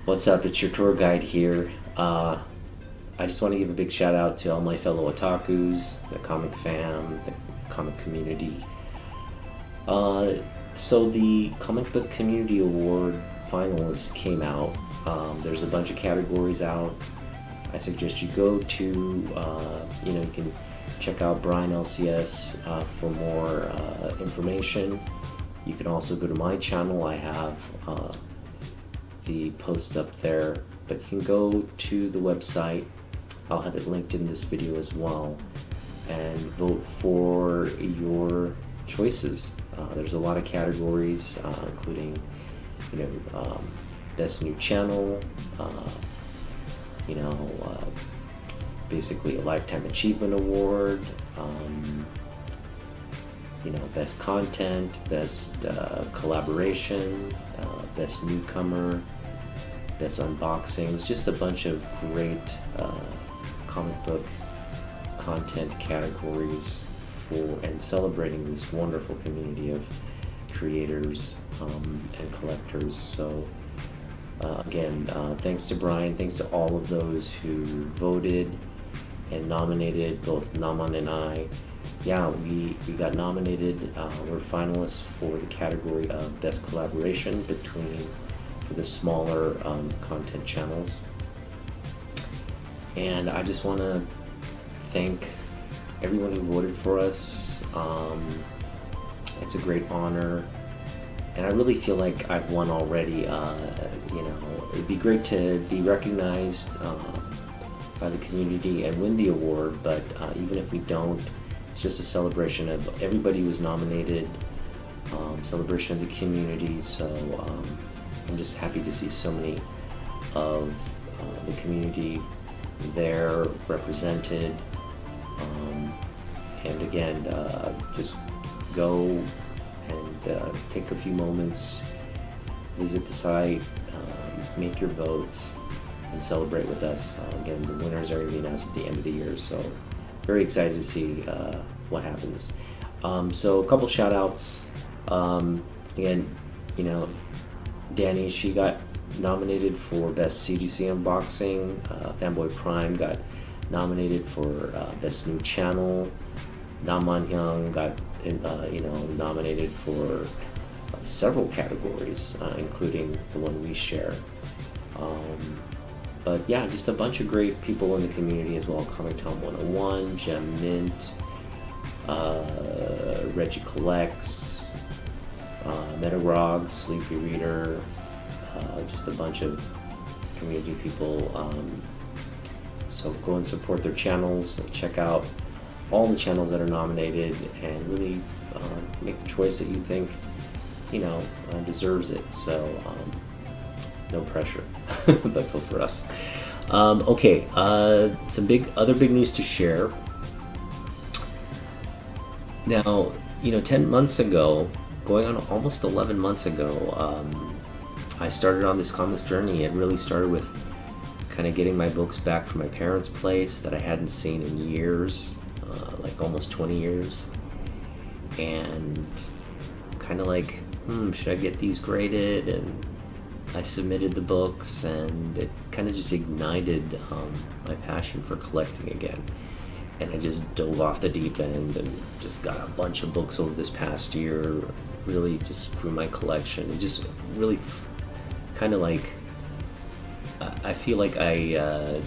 What's up? It's your tour guide here. I just want to give a big shout out to all my fellow otakus, the comic fam, the comic community. So the Comic Book Community Award finalists came out. There's a bunch of categories out. I suggest you go to, you can check out Brian LCS for more information. You can also go to my channel. I have the posts up there, but you can go to the website. I'll have it linked in this video as well, and vote for your choices. There's a lot of categories, including, best new channel, basically a lifetime achievement award, best content, best collaboration, best newcomer, best unboxings, just a bunch of great comic book content categories for and celebrating this wonderful community of creators and collectors. So again, thanks to Brian, thanks to all of those who voted and nominated, both Naman and I. Yeah, we got nominated. We're finalists for the category of best collaboration for the smaller content channels. And I just want to thank everyone who voted for us. It's a great honor, and I really feel like I've won already. It'd be great to be recognized by the community and win the award, but even if we don't, it's just a celebration of everybody who was nominated, celebration of the community. So I'm just happy to see so many of the community there represented. And again, just go and take a few moments, visit the site, make your votes, and celebrate with us. Again, the winners are going to be announced at the end of the year, so very excited to see what happens. So a couple shout outs. Again, Danny, she got nominated for Best CGC Unboxing. Fanboy Prime got nominated for Best New Channel. Naman Hyung got nominated for several categories, including the one we share. But yeah, just a bunch of great people in the community as well. Comic Town 101, Gem Mint, Reggie Collects, Metagrog, Sleepy Reader, just a bunch of community people. So go and support their channels, check out all the channels that are nominated, and really make the choice that you think deserves it. So no pressure, but feel for us. Okay, some other big news to share. Now, 10 months ago, going on almost 11 months ago, I started on this comics journey. It really started with kind of getting my books back from my parents' place that I hadn't seen in years, like almost 20 years, and kind of like, should I get these graded? And I submitted the books, and it kind of just ignited my passion for collecting again. And I just dove off the deep end and just got a bunch of books over this past year, really just grew my collection. It just really kind of like, I feel like I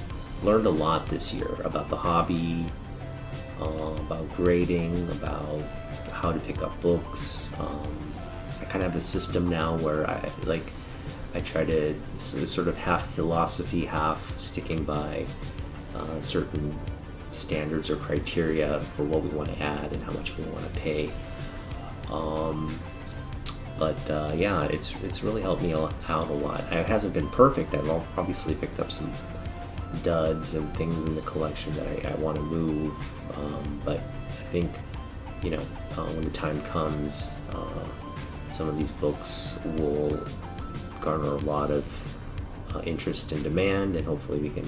learned a lot this year about the hobby, about grading, about how to pick up books. I kind of have a system now where I try to sort of half philosophy, half sticking by certain standards or criteria for what we want to add and how much we want to pay. Yeah, it's really helped me out a lot. It hasn't been perfect. I've obviously picked up some duds and things in the collection that I want to move, but I think when the time comes, some of these books will garner a lot of interest and demand, and hopefully we can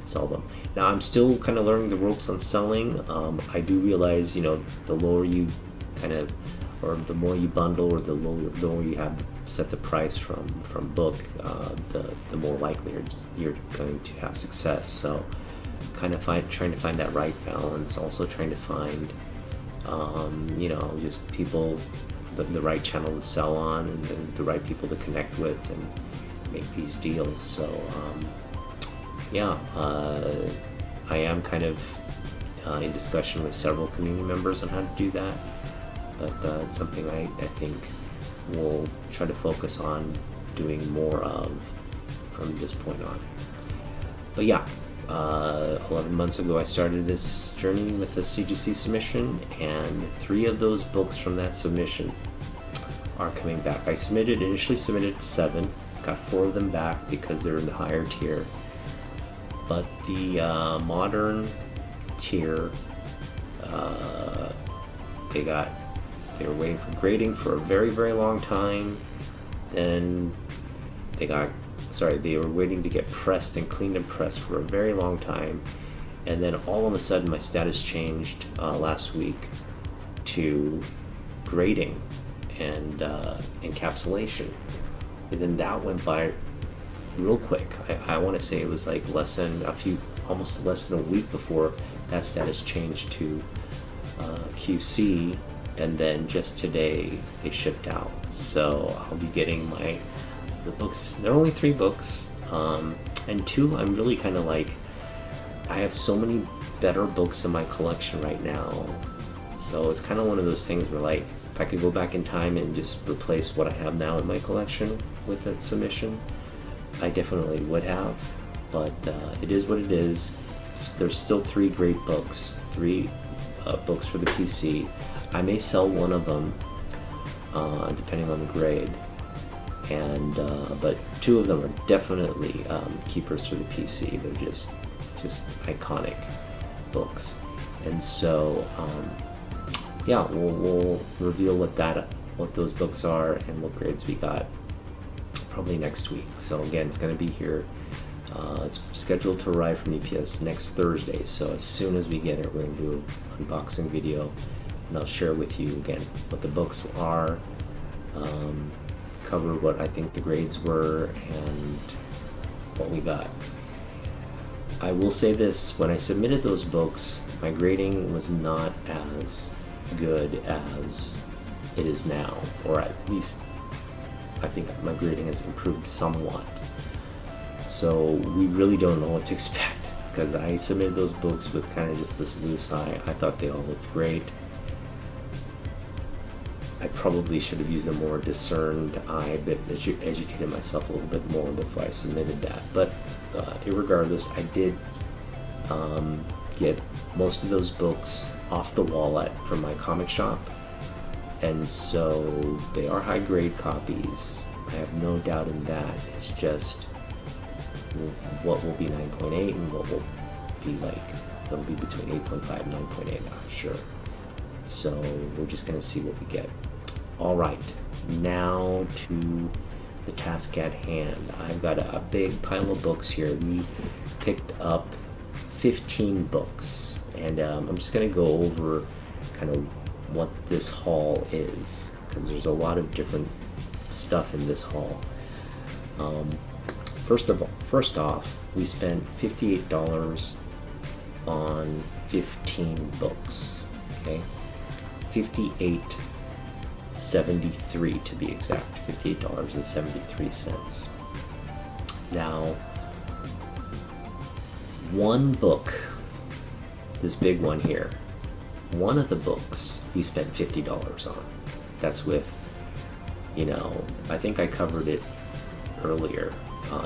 sell them. Now, I'm still kind of learning the ropes on selling. I do realize, the lower you kind of, or the more you bundle, or the lower you have set the price from book, the more likely you're going to have success. So kind of trying to find that right balance. Also trying to find just people, the right channel to sell on, and the right people to connect with and make these deals. So I am kind of in discussion with several community members on how to do that, but it's something I think we'll try to focus on doing more of from this point on. But 11 months ago I started this journey with the CGC submission, and 3 of those books from that submission are coming back. I initially submitted 7, got 4 of them back because they're in the higher tier, but the modern tier, they were waiting for grading for a very, very long time. Then they were waiting to get pressed and cleaned and pressed for a very long time, and then all of a sudden my status changed last week to grading and encapsulation, and then that went by real quick. I want to say it was like almost less than a week before that status changed to QC, and then just today they shipped out. So I'll be getting the books. There are only 3 books, and 2 I'm really kind of like, I have so many better books in my collection right now, so it's kind of one of those things where, like, if I could go back in time and just replace what I have now in my collection with that submission, I definitely would have. But it is what it is. There's still 3 great books, 3 books for the PC. I may sell one of them depending on the grade, and but 2 of them are definitely keepers for the PC. They're just iconic books, and so we'll reveal what those books are and what grades we got probably next week. So again, it's going to be here. It's scheduled to arrive from EPS next Thursday, so as soon as we get it, we're going to do an unboxing video, and I'll share with you again what the books are, cover what I think the grades were, and what we got. I will say this, when I submitted those books, my grading was not as good as it is now, or at least I think my grading has improved somewhat. So we really don't know what to expect, because I submitted those books with kind of just this loose eye. I thought they all looked great. I probably should have used a more discerned eye, but educated myself a little bit more before I submitted that. But irregardless, I did get most of those books off the wall from my comic shop, and so they are high grade copies. I have no doubt in that. It's just what will be 9.8 and what will be it'll be between 8.5 and 9.8, I'm sure. So we're just going to see what we get. Alright, now to the task at hand. I've got a big pile of books here. We picked up 15 books, and I'm just going to go over kind of what this haul is, because there's a lot of different stuff in this haul. First off, we spent $58 on 15 books. Okay, $58.73 to be exact. $58.73. Now, one book, this big one here, one of the books we spent $50 on. That's with, I think I covered it earlier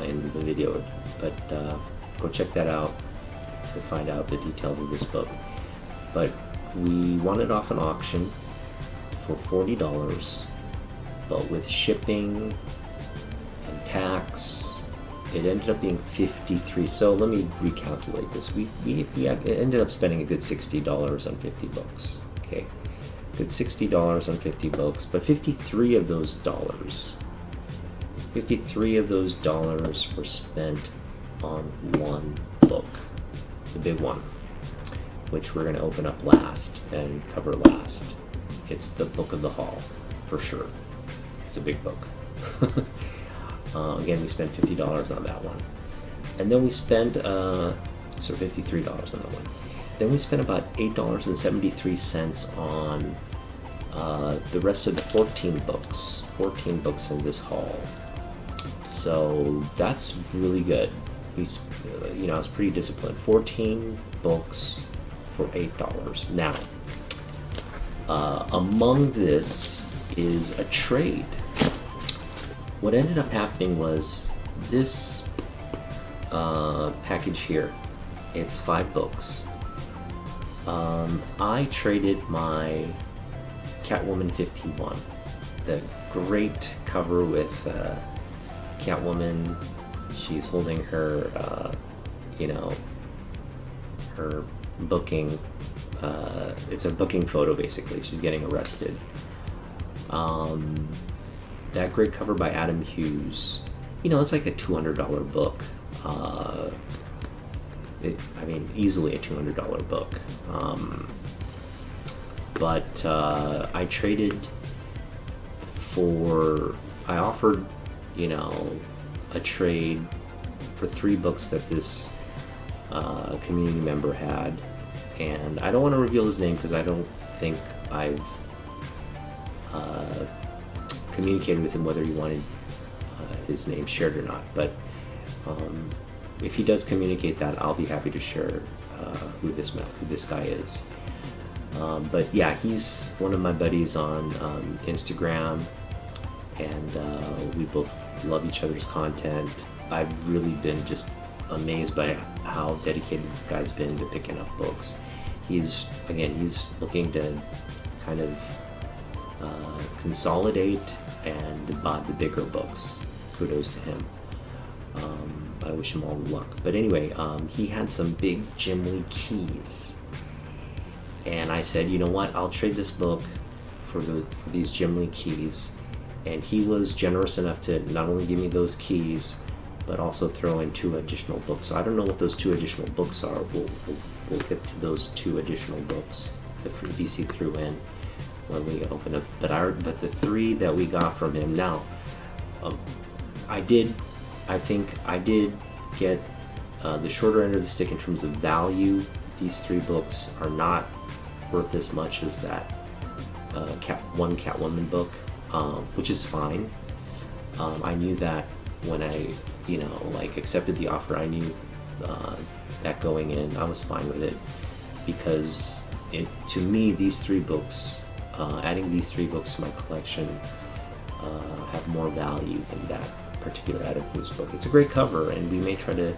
in the video, but go check that out to find out the details of this book. But we won it off an auction for $40, but with shipping and tax, it ended up being $53. So let me recalculate this. We ended up spending a good $60 on 50 books. Okay, good $60 on 50 books, but 53 of those dollars were spent on one book, the big one, which we're going to open up last and cover last. It's the book of the haul, for sure. It's a big book. Again, we spent $50 on that one. And then we spent, so $53 on that one. Then we spent about $8.73 on the rest of the 14 books. 14 books in this haul. So that's really good. I was pretty disciplined. 14 books for $8. Now, among this is a trade. What ended up happening was this package here. It's 5 books. I traded my Catwoman 51, the great cover with Catwoman. She's holding her, her booking. It's a booking photo, basically. She's getting arrested. That great cover by Adam Hughes. It's like a $200 book. Easily a $200 book. But I traded I offered, a trade for 3 books that this community member had. And I don't want to reveal his name because I don't think I've communicated with him whether he wanted his name shared or not. But if he does communicate that, I'll be happy to share who this guy is. But yeah, he's one of my buddies on Instagram, and we both love each other's content. I've really been just amazed by how dedicated this guy's been to picking up books. He's looking to kind of consolidate and buy the bigger books. Kudos to him. I wish him all the luck. But anyway, he had some big Jim Lee keys. And I said, you know what, I'll trade this book for these Jim Lee keys. And he was generous enough to not only give me those keys, but also throw in 2 additional books. So I don't know what those 2 additional books are. We'll get to those 2 additional books the freebies he threw in when we open up. But the 3 that we got from him now, I think I did get the shorter end of the stick in terms of value. These 3 books are not worth as much as that one Catwoman book, which is fine. I knew that when I accepted the offer. I knew that going in, I was fine with it, because to me, these 3 books, adding these 3 books to my collection, have more value than that particular Adam Hughes book. It's a great cover, and we may try to,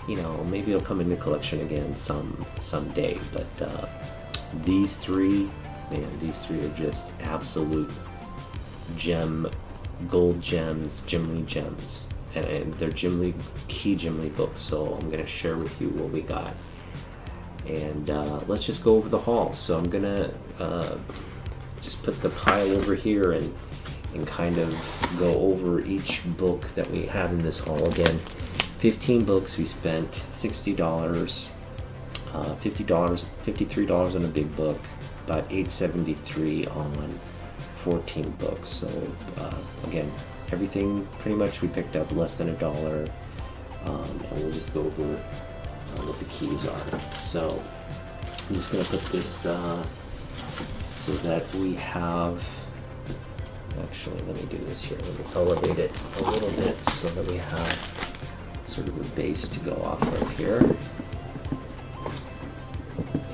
maybe it'll come in the collection again someday. But these 3 are just absolute gold gems, Jim Lee gems. And they're Jim Lee books, so I'm going to share with you what we got. And let's just go over the haul. So I'm going to just put the pile over here and kind of go over each book that we have in this haul. Again, 15 books, we spent $60, $53 on a big book, about $8.73 on 14 books. So again, everything pretty much we picked up less than $1, and we'll just go over what the keys are. So I'm just going to put this so that we have, actually let me do this here, let me elevate it a little bit so that we have sort of a base to go off of here.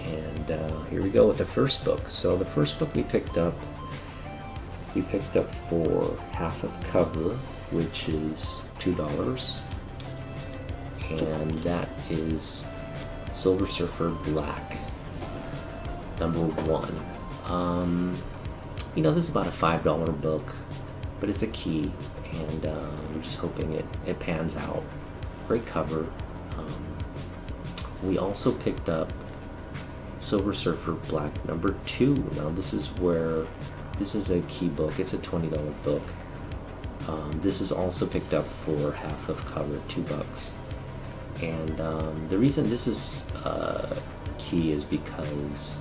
And here we go with the first book. So the first book we picked up for half of cover, which is $2, and that is Silver Surfer Black, number 1. This is about a $5 book, but it's a key, and we're just hoping it pans out. Great cover. We also picked up Silver Surfer Black, number 2. Now this is a key book. It's a $20 book. This is also picked up for half of cover, $2. And the reason this is key is because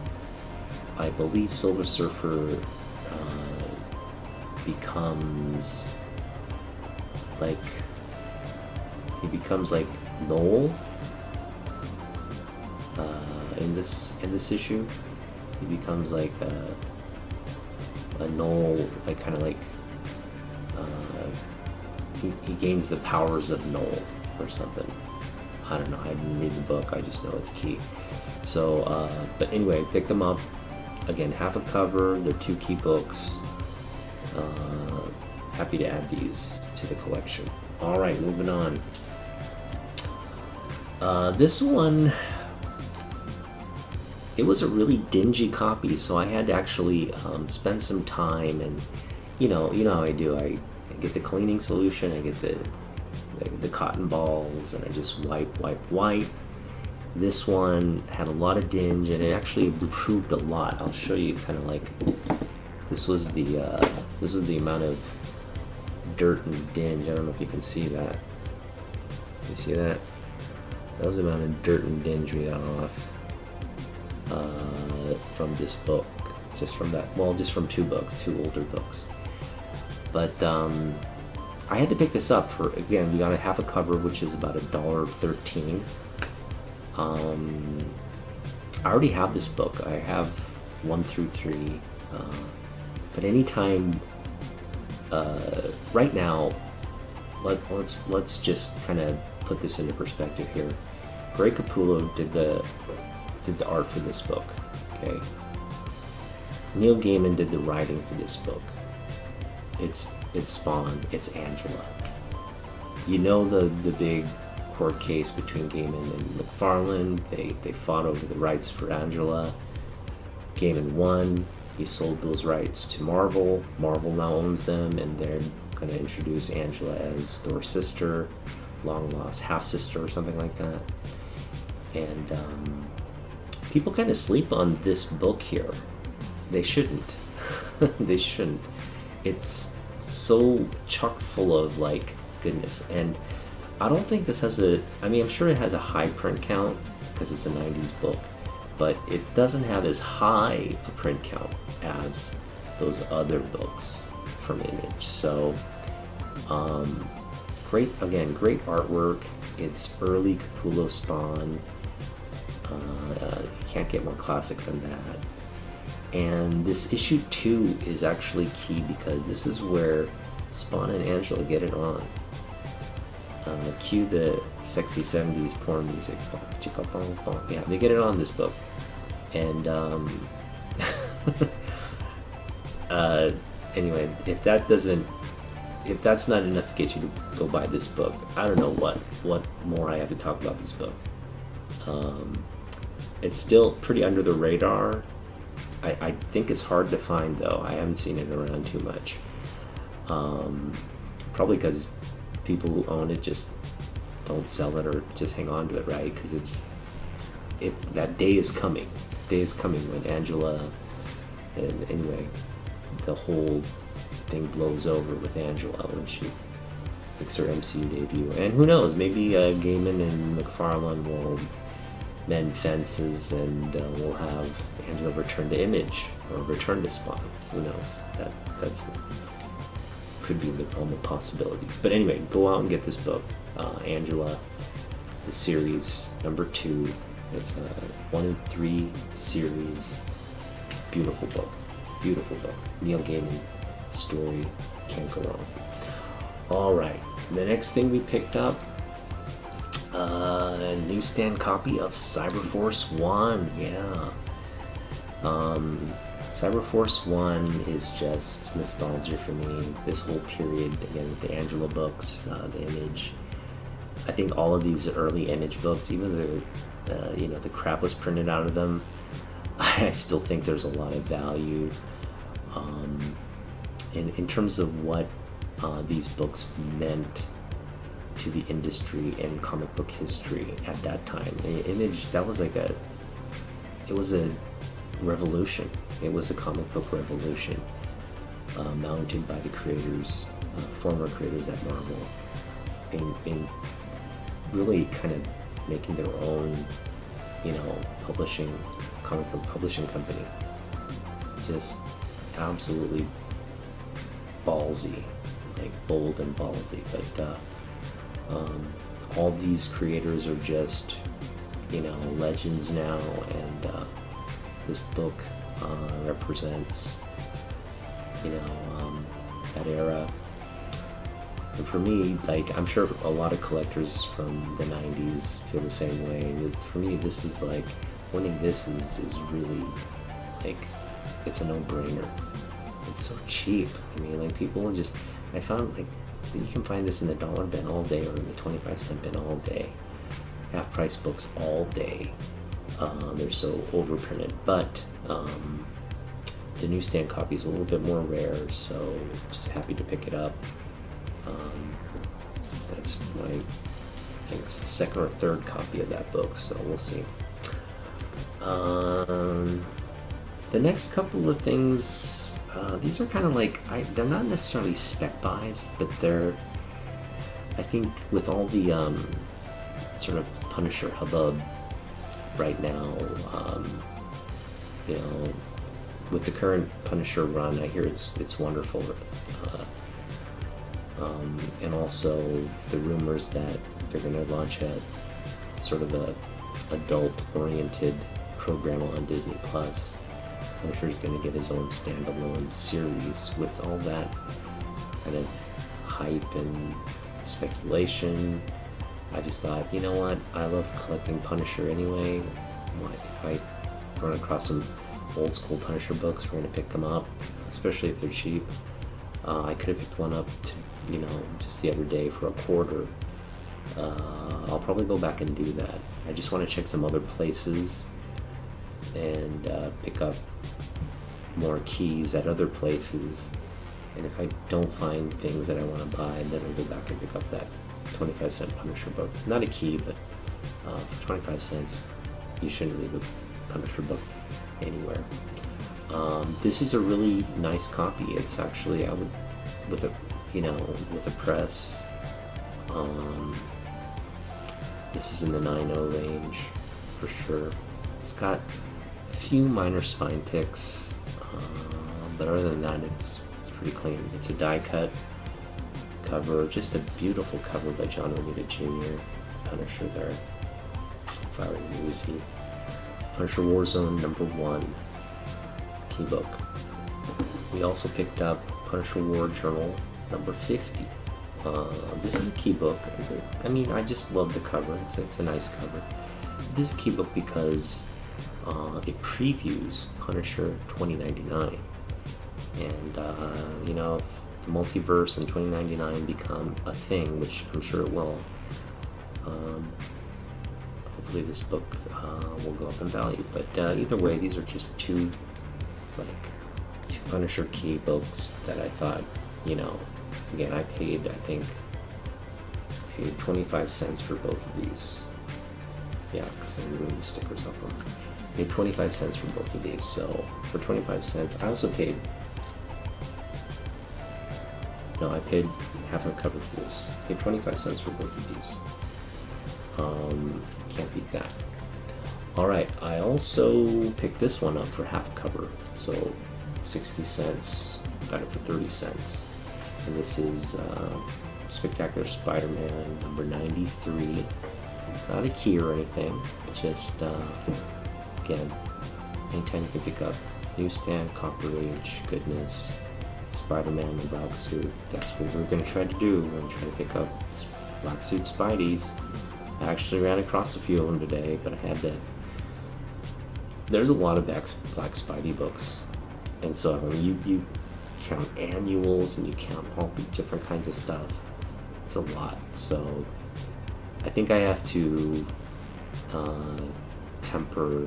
I believe Silver Surfer becomes like he becomes like Noel in this issue. He becomes like a Noel, like kind of like he gains the powers of Noel or something. I don't know. I didn't read the book. I just know it's key. So, but anyway, pick them up. Again, half a cover. They're 2 key books. Happy to add these to the collection. All right, moving on. This one, it was a really dingy copy, so I had to actually spend some time, and you know how I do. I get the cleaning solution. I get the cotton balls, and I just wipe. This one had a lot of dinge, and it actually improved a lot. I'll show you kind of like this was the amount of dirt and dinge. I don't know if you can see that. You see that? That was the amount of dirt and dinge we got off from this book, just from that. Well, just from 2 books, 2 older books. But I had to pick this up for, again, we got a half a cover, which is about $1.13. I already have this book. I have 1 through 3. But anytime, right now, let's just kind of put this into perspective here. Greg Capullo did the art for this book. Okay. Neil Gaiman did the writing for this book. It's Spawn. It's Angela. You know the big court case between Gaiman and McFarlane. They fought over the rights for Angela. Gaiman won. He sold those rights to Marvel. Marvel now owns them, and they're going to introduce Angela as Thor's sister, long lost half sister, or something like that. And people kind of sleep on this book here. They shouldn't. They shouldn't. It's so chock full of like goodness, and I don't think this has I'm sure it has a high print count because it's a 90s book, but it doesn't have as high a print count as those other books from Image. So great artwork. It's early Capullo Spawn. You can't get more classic than that. And this issue 2 is actually key because this is where Spawn and Angela get it on. Cue the sexy 70s porn music. Yeah, they get it on this book. And anyway, if that's not enough to get you to go buy this book, I don't know what more I have to talk about this book. It's still pretty under the radar. I think it's hard to find, though. I haven't seen it around too much. Probably because people who own it just don't sell it or just hang on to it, right? Because it's that day is coming. Day is coming when Angela, and anyway, the whole thing blows over with Angela when she makes her MCU debut. And who knows? Maybe Gaiman and McFarlane will mend fences, and we'll have Angela return to Image or return to Spawn. Who knows? That's could be the realm of possibilities. But anyway, go out and get this book, Angela, the series number 2. It's a 1 in 3 series. Beautiful book. Beautiful book. Neil Gaiman story. Can't go wrong. All right. The next thing we picked up. A newsstand copy of Cyberforce 1, yeah. Cyberforce 1 is just nostalgia for me. This whole period, again, with the Angela books, the Image. I think all of these early Image books, even though the crap was printed out of them, I still think there's a lot of value in terms of what these books meant to the industry and comic book history at that time. Image, that was it was a revolution. It was a comic book revolution mounted by the creators, former creators at Marvel, in really kind of making their own, comic book publishing company. Just absolutely ballsy like bold and ballsy, but all these creators are just, legends now, and this book represents, that era. And for me, like, I'm sure a lot of collectors from the 90s feel the same way. For me, this is like, winning this is really, like, it's a no-brainer. It's so cheap. I mean, like, people just, I found, like, you can find this in the dollar bin all day, or in the 25-cent bin all day. Half-price books all day. They're so overprinted, but the newsstand copy is a little bit more rare, so just happy to pick it up. That's my, I think it's the second or third copy of that book, so we'll see. The next couple of things, these are kind of like, they're not necessarily spec buys, but they're, I think with all the sort of Punisher hubbub right now, with the current Punisher run, I hear it's wonderful. And also the rumors that they're going to launch a sort of a adult-oriented program on Disney Plus. Punisher's going to get his own standalone series. With all that kind of hype and speculation, I just thought, you know what, I love collecting Punisher anyway. If I run across some old school Punisher books, we're going to pick them up, especially if they're cheap. I could have picked one up just the other day for $1. I'll probably go back and do that. I just want to check some other places and pick up more keys at other places. And if I don't find things that I want to buy, then I'll go back and pick up that 25-cent Punisher book. Not a key, but for 25 cents, you shouldn't leave a Punisher book anywhere. This is a really nice copy. It's actually, with a press. This is in the 9.0 range for sure. It's got a few minor spine picks, but other than that, it's pretty clean. It's a die cut cover, just a beautiful cover by John Romita Jr. Punisher there. Fire and Easy. Punisher Warzone #1 key book. We also picked up Punisher War Journal #50. This is a key book. I mean, I just love the cover. It's a nice cover. This is a key book because it previews Punisher 2099. And, if the multiverse in 2099 become a thing, which I'm sure it will, hopefully this book will go up in value. But either way, these are just two Punisher key books that I thought, again, I paid 25 cents for both of these. Yeah, because I'm removing the stickers off them. I paid 25 cents for both of these, so for 25 cents, I also paid, I paid half a cover for this. I paid 25 cents for both of these. Can't beat that. Alright, I also picked this one up for half cover, so 60 cents, got it for 30 cents. And this is Spectacular Spider-Man #93. Not a key or anything, just, again, anytime you can pick up newsstand, Copper Age, goodness, Spider-Man in black suit. That's what we're going to try to do. We're going to try to pick up black suit Spideys. I actually ran across a few of them today, but I had to. There's a lot of black Spidey books, and so you count annuals and you count all the different kinds of stuff. It's a lot. So I think I have to temper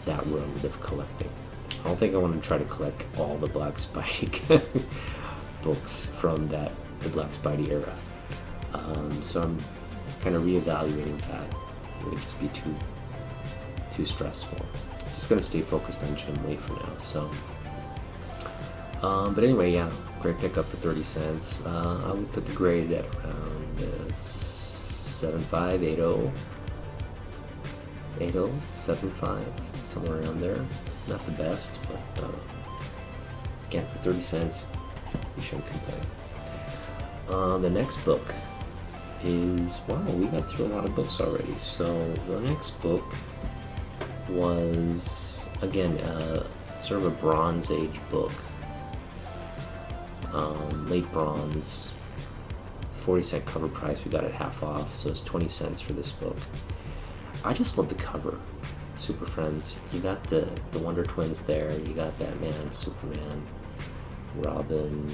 that road of collecting. I don't think I want to try to collect all the Black Spidey books from the Black Spidey era. So I'm kind of reevaluating that. It would just be too stressful. Just gonna stay focused on Jim Lee for now. So, but anyway, yeah, great pickup for 30 cents. I would put the grade at around 75, 80, 75, somewhere around there. Not the best, but again, for 30 cents, You shouldn't complain. The next book is, wow, we got through a lot of books already. So the next book was, again, sort of a Bronze Age book. Late bronze, 40-cent cover price. We got it half off, so it's 20 cents for this book. I just love the cover. Super Friends. You got the Wonder Twins there. You got Batman, Superman, Robin,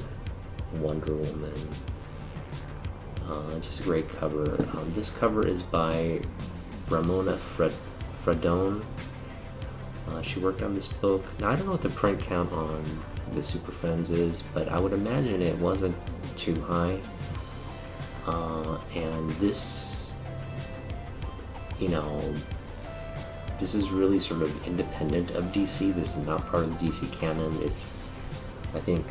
Wonder Woman. Just a great cover. This cover is by Ramona Fradone. She worked on this book. Now, I don't know what the print count on the Super Friends is, but I would imagine it wasn't too high. And this, this is really sort of independent of DC. This is not part of the DC canon. It's, I think,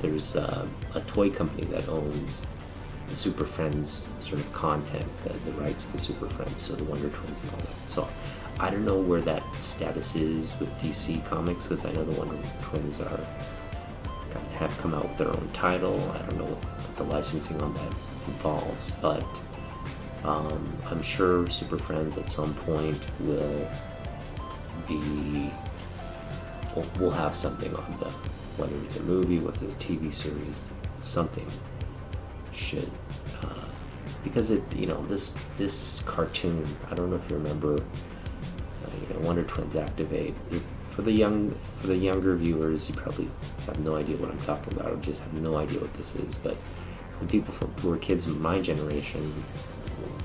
there's a toy company that owns the Super Friends sort of content, the rights to Super Friends, so the Wonder Twins and all that. So I don't know where that status is with DC Comics, because I know the Wonder Twins have come out with their own title. I don't know what the licensing on that involves, but I'm sure Super Friends at some point will have something on them, whether it's a movie, whether it's a TV series, something should, because this cartoon, I don't know if you remember, Wonder Twins Activate. For the younger viewers, you probably have no idea what I'm talking about, or just have no idea what this is. But the people who were kids in my generation,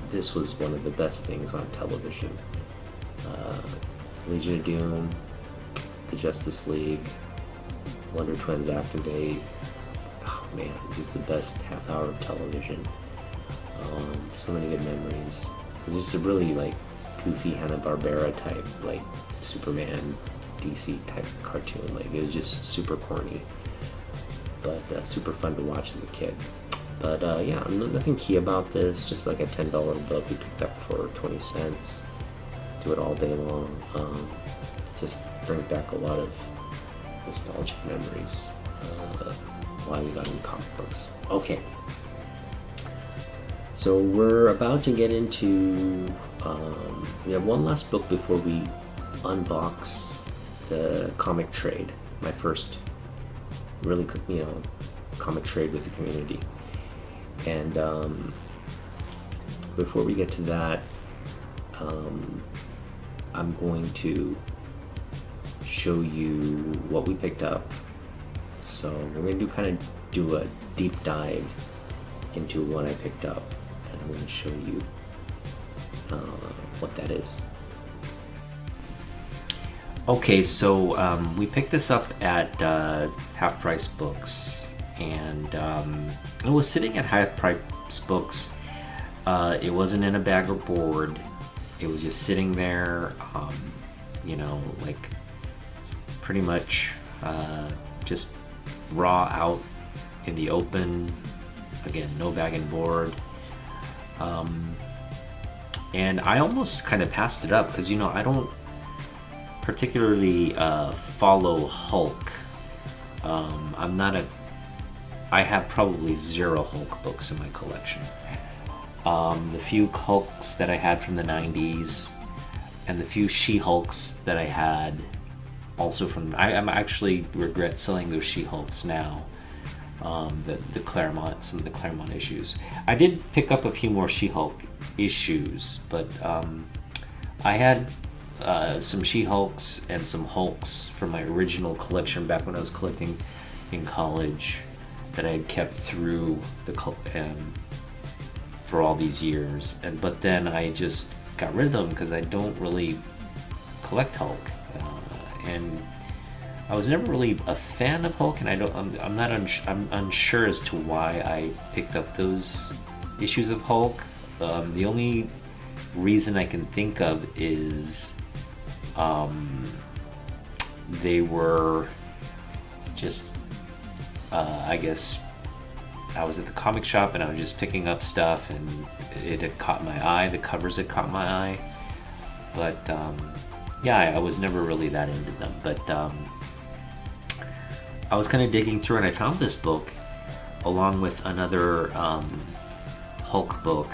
this was one of the best things on television. Legion of Doom, the Justice League, Wonder Twins Activate. Oh man, it was the best half hour of television. So many good memories. It was just a really goofy Hanna-Barbera type, Superman, DC type cartoon. It was just super corny, but super fun to watch as a kid. But yeah, nothing key about this. Just like a $10 book we picked up for 20 cents. Do it all day long. Just bring back a lot of nostalgic memories. Why we got into comic books. Okay. So we're about to get into, we have one last book before we unbox the comic trade. My first really, comic trade with the community. And before we get to that, I'm going to show you what we picked up. So we're going to do a deep dive into what I picked up, and I'm going to show you what that is. Okay, so we picked this up at Half Price Books, and it was sitting at Half Price Books. It wasn't in a bag or board. It was just sitting there, pretty much just raw out in the open. Again, no bag and board. And I almost kind of passed it up because, I don't particularly follow Hulk. I have probably 0 Hulk books in my collection. The few Hulks that I had from the 90s and the few She-Hulks that I had also from, I'm actually regret selling those She-Hulks now. The Claremont, some of the Claremont issues. I did pick up a few more She-Hulk issues, but I had some She-Hulks and some Hulks from my original collection back when I was collecting in college that I had kept through for all these years. But then I just got rid of them because I don't really collect Hulk, and I was never really a fan of Hulk, and I'm unsure as to why I picked up those issues of Hulk. The only reason I can think of is they were just I guess I was at the comic shop and I was just picking up stuff, and it had caught my eye. The covers had caught my eye, but yeah, I was never really that into them. But I was kind of digging through and I found this book along with another Hulk book,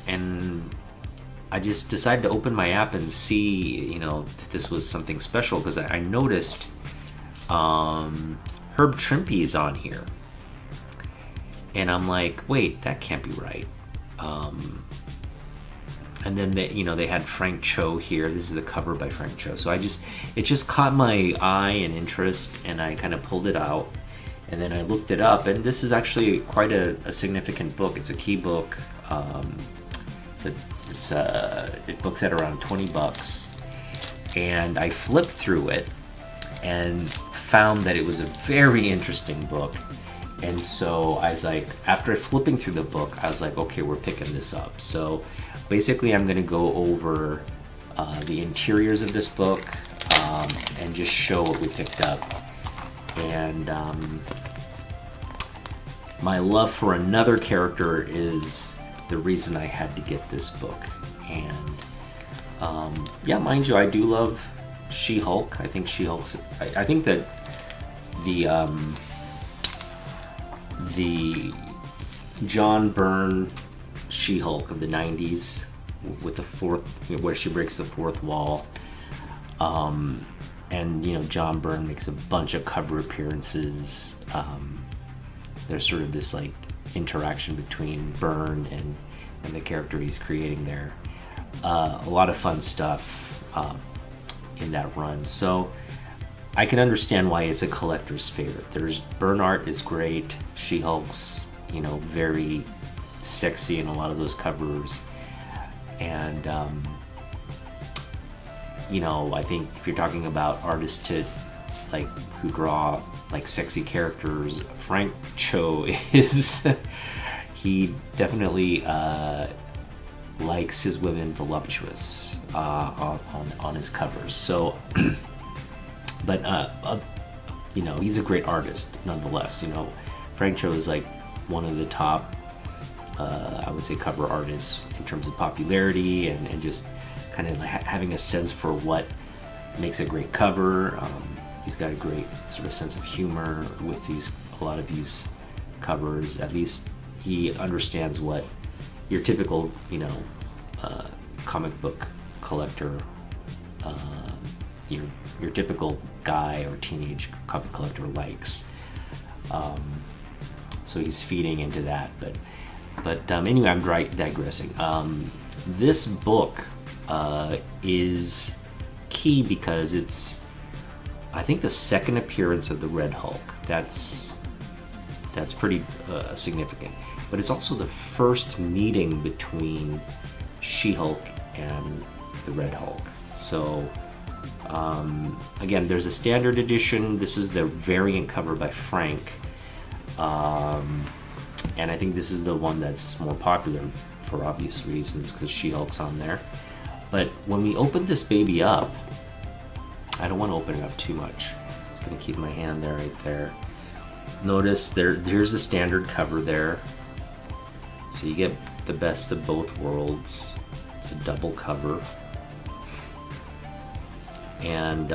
and I just decided to open my app and see, if this was something special, because I noticed Herb Trimpe is on here, and I'm like, wait, that can't be right. And then they had Frank Cho here. This is the cover by Frank Cho. So it just caught my eye and interest, and I kind of pulled it out, and then I looked it up, and this is actually quite a significant book. It's a key book. It books at around $20, and I flipped through it and found that it was a very interesting book. And so I was like, after flipping through the book, I was like, okay, we're picking this up. So basically, I'm going to go over the interiors of this book and just show what we picked up. And my love for another character is the reason I had to get this book. And yeah, mind you, I do love She-Hulk. I think She-Hulk's... I think that the John Byrne She-Hulk of the 90s with the where she breaks the fourth wall, and John Byrne makes a bunch of cover appearances. There's sort of this like interaction between Byrne and the character he's creating there. A lot of fun stuff in that run, so I can understand why it's a collector's favorite. Byrne art is great. She-Hulk's very sexy in a lot of those covers, and I think if you're talking about artists who draw like sexy characters, Frank Cho is he definitely likes his women voluptuous on his covers. So but he's a great artist nonetheless. Frank Cho is like one of the top I would say cover artists in terms of popularity and just kind of having a sense for what makes a great cover. He's got a great sort of sense of humor with a lot of these covers. At least he understands what your typical comic book collector, your typical guy or teenage comic collector likes. So he's feeding into that, but anyway, I'm digressing. This book is key because it's, I think, the second appearance of the Red Hulk. That's pretty significant. But it's also the first meeting between She-Hulk and the Red Hulk. So again, there's a standard edition. This is the variant cover by Frank. And I think this is the one that's more popular for obvious reasons because She-Hulk's on there. But when we open this baby up, I don't want to open it up too much. I'm just going to keep my hand there, right there. Notice there's the standard cover there. So you get the best of both worlds. It's a double cover. And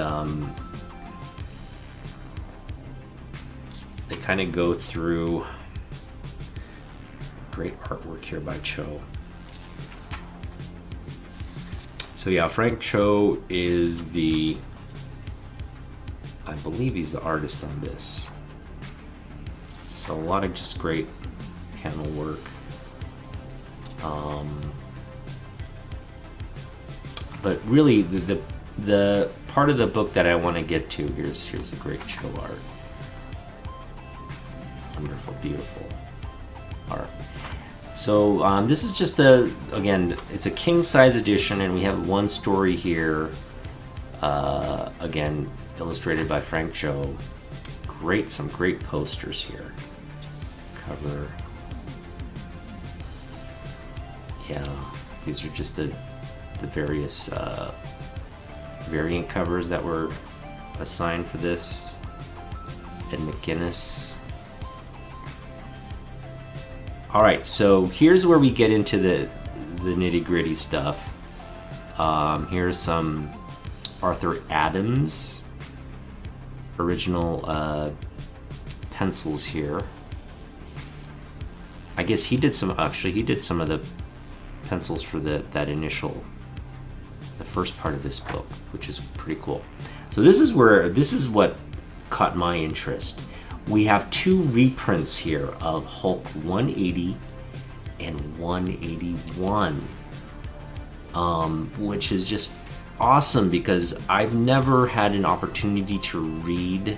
they kind of go through great artwork here by Cho. So yeah, Frank Cho is I believe he's the artist on this. So a lot of just great panel work. But really, the part of the book that I want to get to, here's the great Cho art. Wonderful, beautiful art. So this is just again, it's a king-size edition, and we have one story here, again, illustrated by Frank Cho. Some great posters here. Cover. Yeah, these are just the various variant covers that were assigned for this. Ed McGuinness. All right, so here's where we get into the nitty-gritty stuff. Here's some Arthur Adams. original pencils here. I guess he did some of the pencils for the first part of this book, which is pretty cool. So this is what caught my interest. We have two reprints here of Hulk 180 and 181, which is just awesome because I've never had an opportunity to read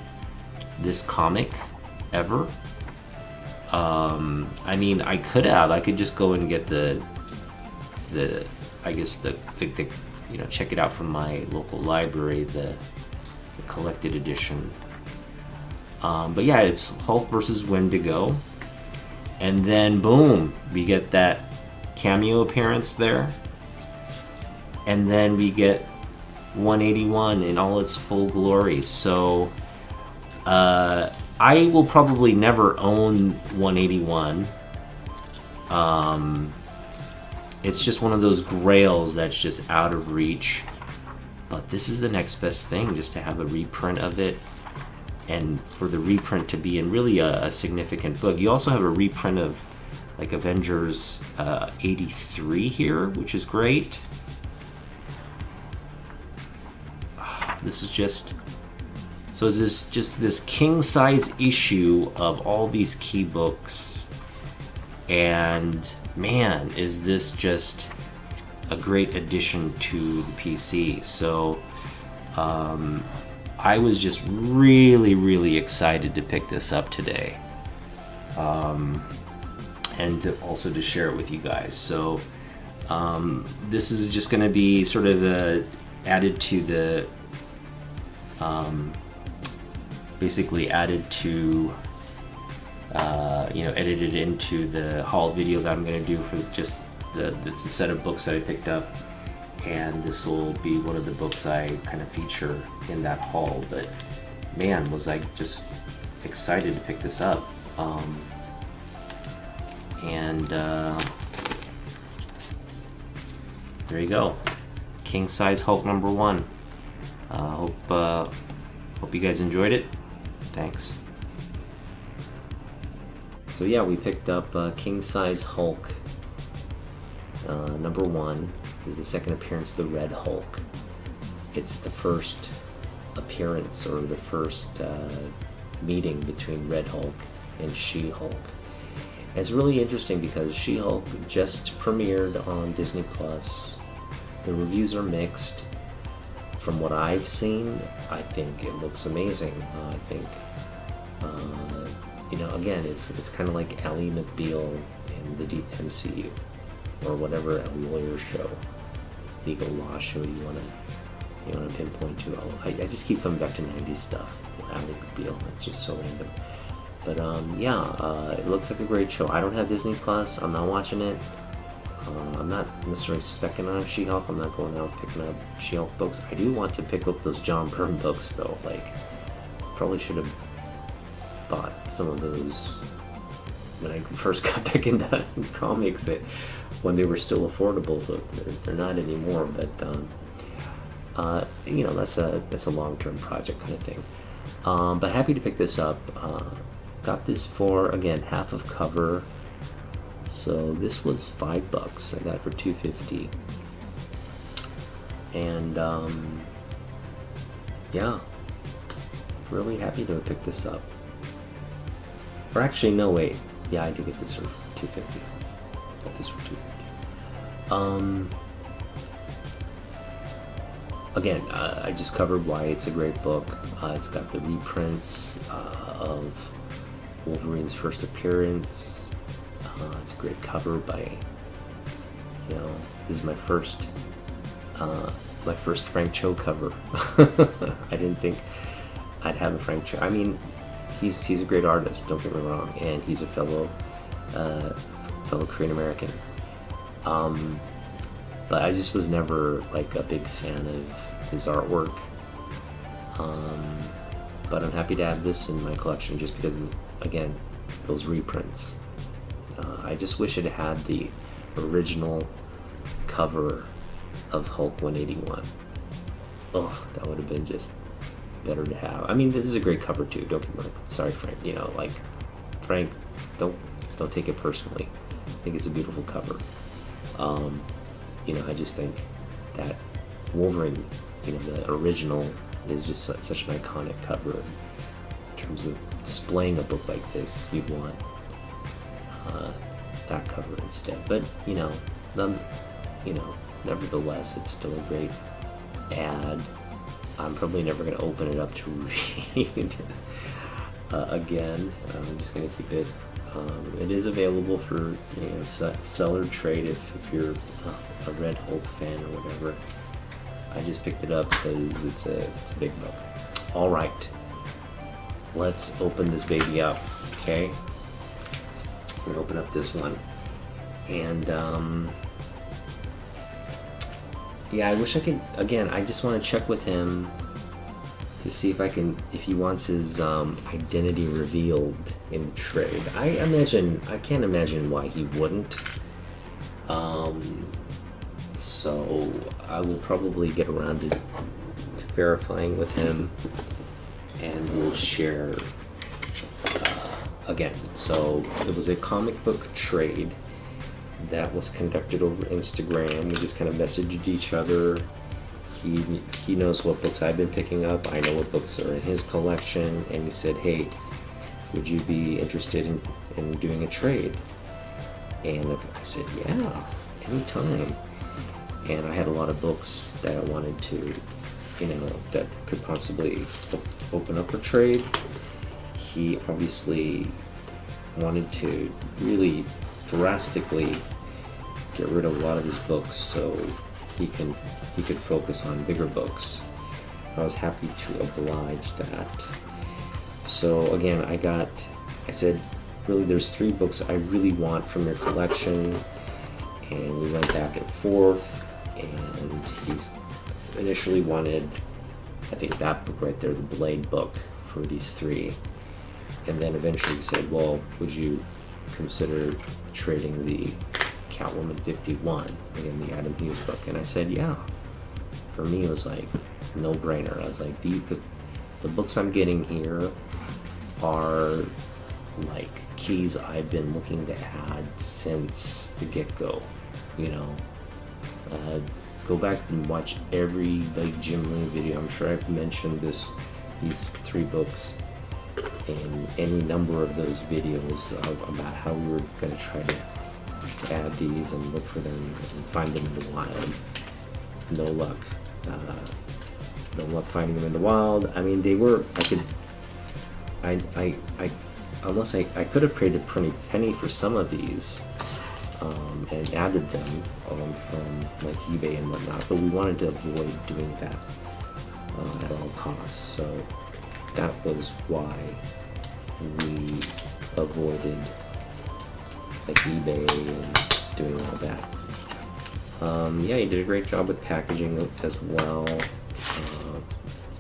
this comic ever. I mean, I could just go and get the check it out from my local library, the collected edition. But yeah, it's Hulk versus Wendigo. And then boom, we get that cameo appearance there. And then we get 181 in all its full glory. So I will probably never own 181. It's just one of those grails that's just out of reach. But this is the next best thing, just to have a reprint of it, and for the reprint to be in really a significant book. You also have a reprint of like Avengers 83 here, which is great. This is just this king size issue of all these key books, and man, is this just a great addition to the PC. So I was just really excited to pick this up today, and to share it with you guys. So this is just going to be sort of added to the edited into the haul video that I'm going to do for just the set of books that I picked up, and this will be one of the books I kind of feature in that haul. But man, was I just excited to pick this up. There you go, king size Hulk #1. Hope you guys enjoyed it. Thanks. So yeah, we picked up king size Hulk #1. This is the second appearance of the Red Hulk. It's the first appearance, or the first meeting between Red Hulk and She-Hulk. It's really interesting because She-Hulk just premiered on Disney Plus. The reviews are mixed. From what I've seen, I think it looks amazing. I think, again, it's kind of like Ally McBeal in the MCU, or whatever a lawyer show, legal law show you wanna pinpoint to. I just keep coming back to 90s stuff. Ally McBeal, it's just so random. But it looks like a great show. I don't have Disney Plus. I'm not watching it. I'm not necessarily specking on She-Hulk. I'm not going out picking up She-Hulk books. I do want to pick up those John Byrne books, though. Like, probably should have bought some of those when I first got back into comics, when they were still affordable. So they're not anymore. But that's a long-term project kind of thing. But happy to pick this up. Got this for, again, half of cover. So this was $5. I got it for $2.50. And really happy to have picked this up. Or actually, no, wait. Yeah, I did get this for $2.50. Got this for $2.50. Again, I just covered why it's a great book. It's got the reprints of Wolverine's first appearance. It's a great cover by, this is my first Frank Cho cover. I didn't think I'd have a Frank Cho. I mean, he's a great artist, don't get me wrong, and he's a fellow Korean American. But I just was never like a big fan of his artwork. But I'm happy to have this in my collection just because, again, those reprints. I just wish it had the original cover of Hulk 181. Oh, that would have been just better to have. I mean, this is a great cover too. Don't get me wrong. Sorry, Frank. Frank, don't take it personally. I think it's a beautiful cover. I just think that Wolverine, the original, is just such an iconic cover. In terms of displaying a book like this, you'd want that cover instead. But nevertheless, it's still a great ad. I'm probably never going to open it up to read again. I'm just going to keep it. It is available for seller trade if you're a Red Hulk fan or whatever. I just picked it up because it's a big book. All right, let's open this baby up. Okay, we're gonna open up this one, and I wish I could. Again, I just want to check with him to see if he wants his identity revealed in the trade. I can't imagine why he wouldn't. So I will probably get around to verifying with him, and we'll share again. So it was a comic book trade that was conducted over Instagram. We just kind of messaged each other. He knows what books I've been picking up. I know what books are in his collection, and he said, "Hey, would you be interested in doing a trade?" And I said, "Yeah, anytime." And I had a lot of books that I wanted to, that could possibly open up a trade. He obviously wanted to really drastically get rid of a lot of his books so he could focus on bigger books. I was happy to oblige that. So again, I said, really, there's 3 books I really want from your collection, and we went back and forth, and he's initially wanted, I think, that book right there, the Blade book, for these 3, and then eventually he said, well, would you consider trading the Catwoman 51, again, the Adam Hughes book? And I said, yeah. For me, it was like no-brainer. I was like, the books I'm getting here are like keys I've been looking to add since the get-go. Go back and watch every Jim Lee video. I'm sure I've mentioned these 3 books in any number of those videos about how we were going to try to add these and look for them and find them in the wild. No luck. No luck finding them in the wild. I mean, they were. Unless I could have paid a pretty penny for some of these. And added them from like eBay and whatnot, but we wanted to avoid doing that at all costs. So that was why we avoided like eBay and doing all that. He did a great job with packaging as well.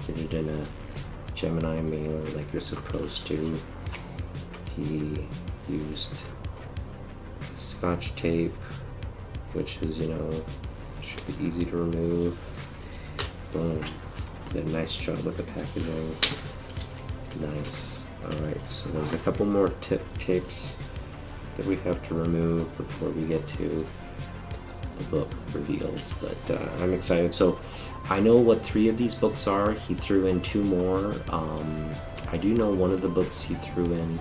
Did it in a Gemini mailer like you're supposed to. He used Scotch tape, which is, should be easy to remove. Boom. Did a nice job with the packaging. Nice. Alright, so there's a couple more tapes that we have to remove before we get to the book reveals, but I'm excited. So I know what 3 of these books are. He threw in 2 more. I do know one of the books he threw in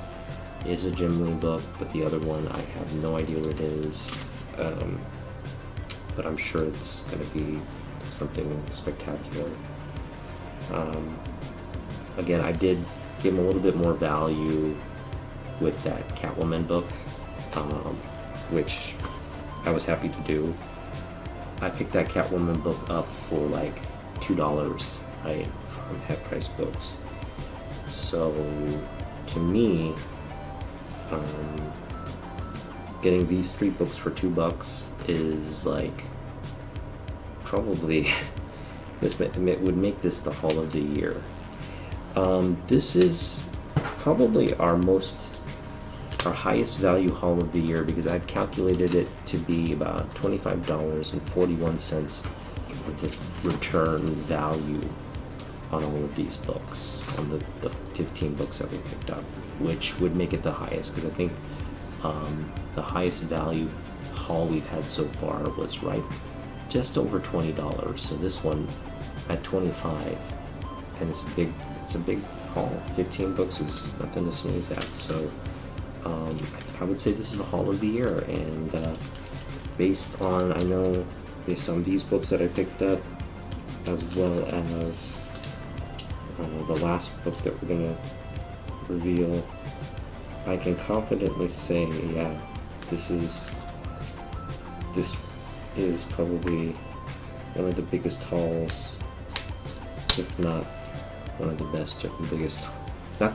is a Jim Lee book, but the other one I have no idea what it is. But I'm sure it's going to be something spectacular. Again, I did give him a little bit more value with that Catwoman book, which I was happy to do. I picked that Catwoman book up for like $2, right, from Het Price Books. So to me, getting these 3 books for $2 is like probably this would make this the haul of the year. This is probably our highest value haul of the year, because I've calculated it to be about $25.41 worth of return value on all of these books, on the 15 books that we picked up, which would make it the highest, because I think the highest value haul we've had so far was right just over $20. So this one at 25, and it's a big haul. 15 books is nothing to sneeze at. So I would say this is the haul of the year, and based on these books that I picked up, as well as the last book that we're gonna reveal, I can confidently say, yeah, this is probably one of the biggest hauls, if not one of the best, not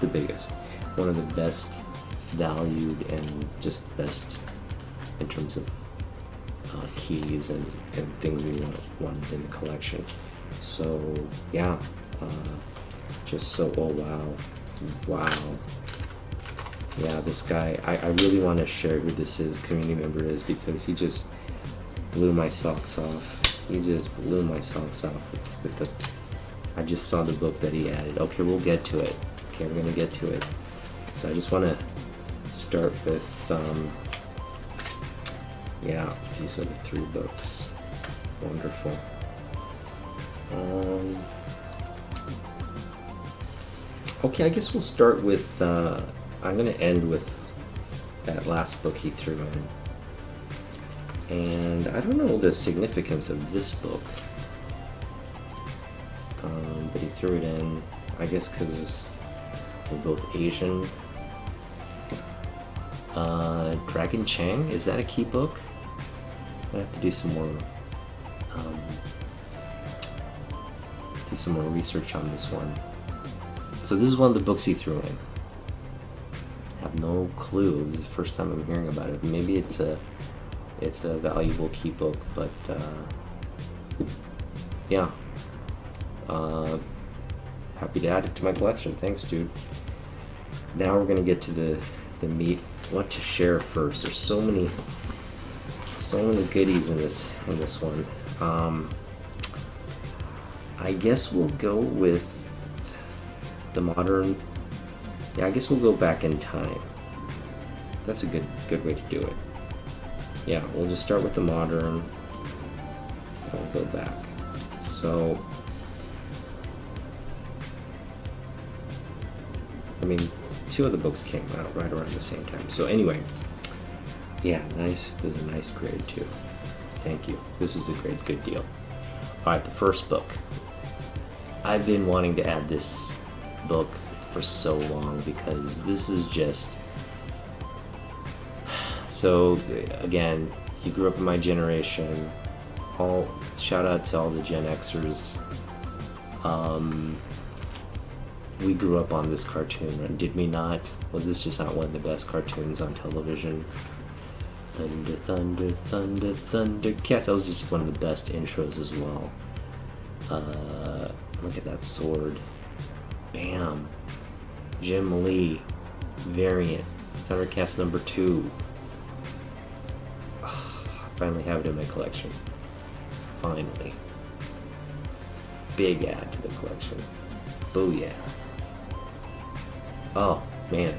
the biggest, one of the best valued and just best in terms of keys and things we wanted in the collection. So yeah, wow. Yeah, this guy, I really want to share who this community member is, because he just blew my socks off. He just blew my socks off with the, I just saw the book that he added. Okay, we'll get to it. Okay, we're gonna get to it. So I just want to start with, yeah, these are the 3 books. Wonderful. Okay, I guess we'll start with, I'm going to end with that last book he threw in. And I don't know the significance of this book, but he threw it in, I guess because we're both Asian. Dragon Chang, is that a key book? I have to do some more research on this one. So this is one of the books he threw in. I have no clue. This is the first time I'm hearing about it. Maybe it's a valuable key book, but yeah. Happy to add it to my collection. Thanks, dude. Now we're gonna get to the meat. What to share first? There's so many goodies in this one. I guess we'll go with the modern. Yeah, I guess we'll go back in time. That's a good way to do it. Yeah, we'll just start with the modern. I'll go back. So, I mean, 2 of the books came out right around the same time. So anyway, yeah, nice. This is a nice grade too. Thank you. This was a good deal. All right, the first book. I've been wanting to add this book for so long, because this is just, so again, you grew up in my generation. Shout out to all the Gen Xers. We grew up on this cartoon, right? Did we not? Was this just not one of the best cartoons on television? Thunder, thunder, thunder, Thundercats. That was just one of the best intros as well. Look at that sword. Bam. Jim Lee variant. Thundercats number 2. I finally have it in my collection. Finally. Big add to the collection. Booyah. Oh, man.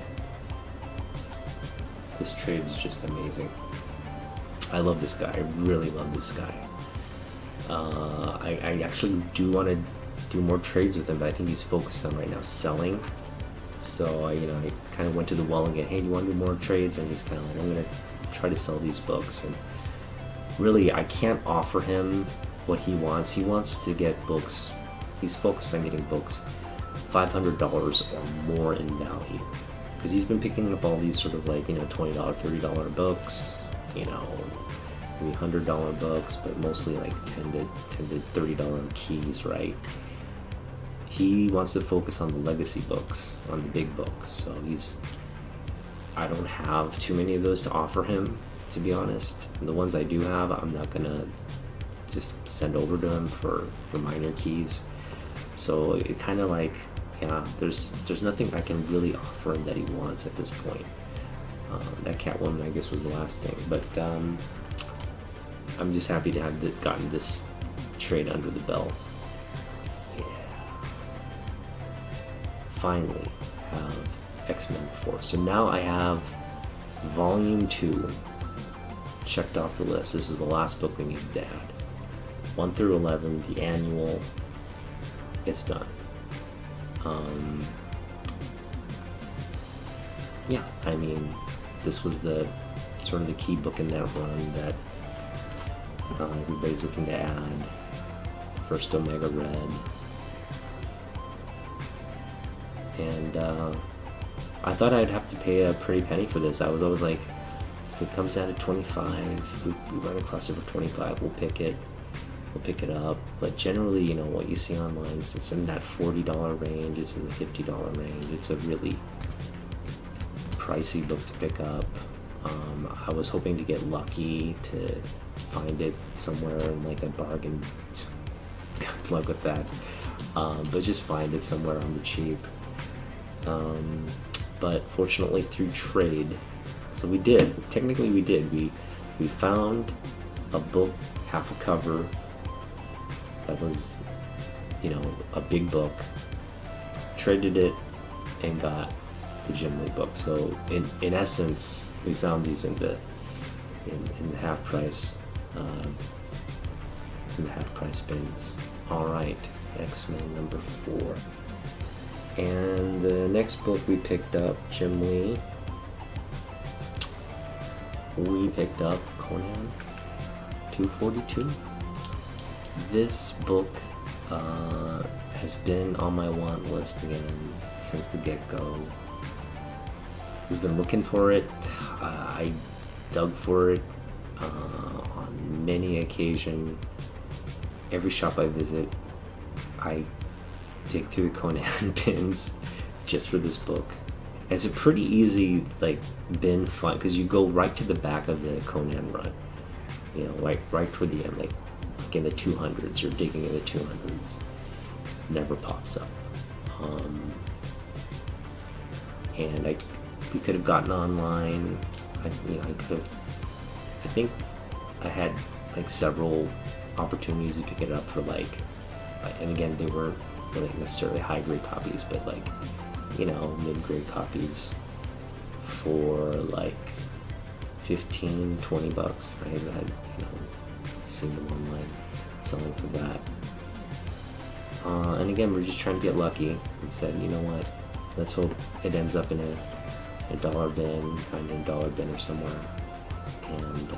This trade is just amazing. I love this guy. I really love this guy. I actually do want to do more trades with him, but I think he's focused on right now selling. So I kind of went to the well again. Hey, do you want to do more trades? And he's kind of like, I'm going to try to sell these books. And really, I can't offer him what he wants. He wants to get books. He's focused on getting books $500 or more in value, because he's been picking up all these sort of like $20, $30 books, maybe $100 books, but mostly like $10 to $30 keys, right? He wants to focus on the legacy books, on the big books. So I don't have too many of those to offer him, to be honest. And the ones I do have, I'm not gonna just send over to him for minor keys. So it kind of like, yeah, there's nothing I can really offer him that he wants at this point. That Catwoman, I guess, was the last thing, but I'm just happy to have gotten this trade under the belt. Yeah. finally have X-Men 4. So now I have Volume 2 checked off the list. This is the last book we needed to add. 1 through 11, the annual, it's done. Yeah, I mean, this was the sort of the key book in that run that everybody's looking to add. First Omega Red. And I thought I'd have to pay a pretty penny for this. I was always like, if it comes down to 25, we run across it for 25, we'll pick it up. But generally, you know, what you see online, it's in that $40 range, it's in the $50 range. It's a really pricey book to pick up. I was hoping to get lucky to find it somewhere in like a bargain. Good luck with that. But just find it somewhere on the cheap. But fortunately through trade, so we did. Technically we did. We found a book, half a cover, that was, you know, a big book, traded it, and got the Jim Lee book. So in essence, we found these in the half price bins. All right, X-Men number 4. And the next book we picked up, Jim Lee. We picked up Conan 242. This book has been on my want list again since the get-go. We've been looking for it. I dug for it on many occasions. Every shop I visit, I dig through the Conan bins just for this book. It's a pretty easy like bin find because you go right to the back of the Conan run. You know, right toward the end, like in the 200s. You're digging in the 200s. Never pops up. And we could have gotten online. I think I had like several opportunities to pick it up for like, and again, they weren't really necessarily high grade copies, but like, you know, mid grade copies for like $15-20. I had, you know, seen them online selling for that. And again, we're just trying to get lucky and said, you know what, let's hope it ends up in a dollar bin, find a dollar bin or somewhere. And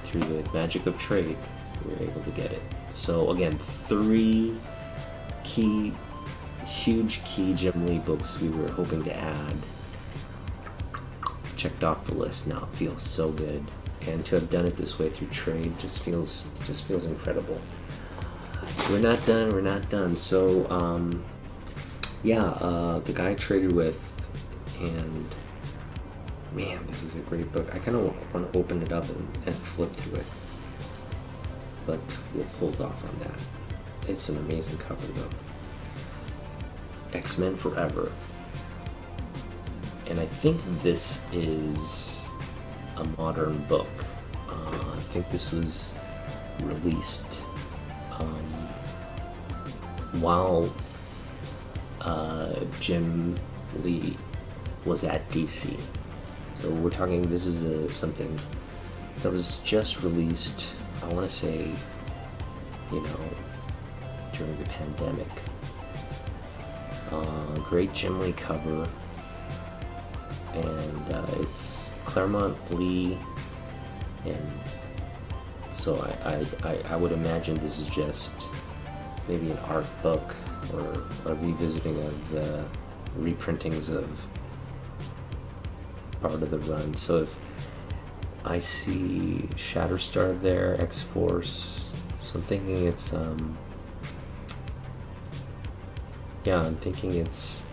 through the magic of trade, we were able to get it. So again, 3 huge key Jim Lee books we were hoping to add. Checked off the list now. It feels so good. And to have done it this way through trade just feels incredible. We're not done. So the guy I traded with, and man, this is a great book. I kind of want to open it up and flip through it, but we'll hold off on that. It's an amazing cover though. X-Men Forever. And I think this is a modern book. I think this was released while Jim Lee was at DC. So we're talking, this is something that was just released, I want to say, you know, during the pandemic. Great Jim Lee cover, and it's Claremont Lee, and so I would imagine this is just maybe an art book or a revisiting of the reprintings of part of the run. So if I see Shatterstar there, X-Force, so I'm thinking it's I'm thinking it's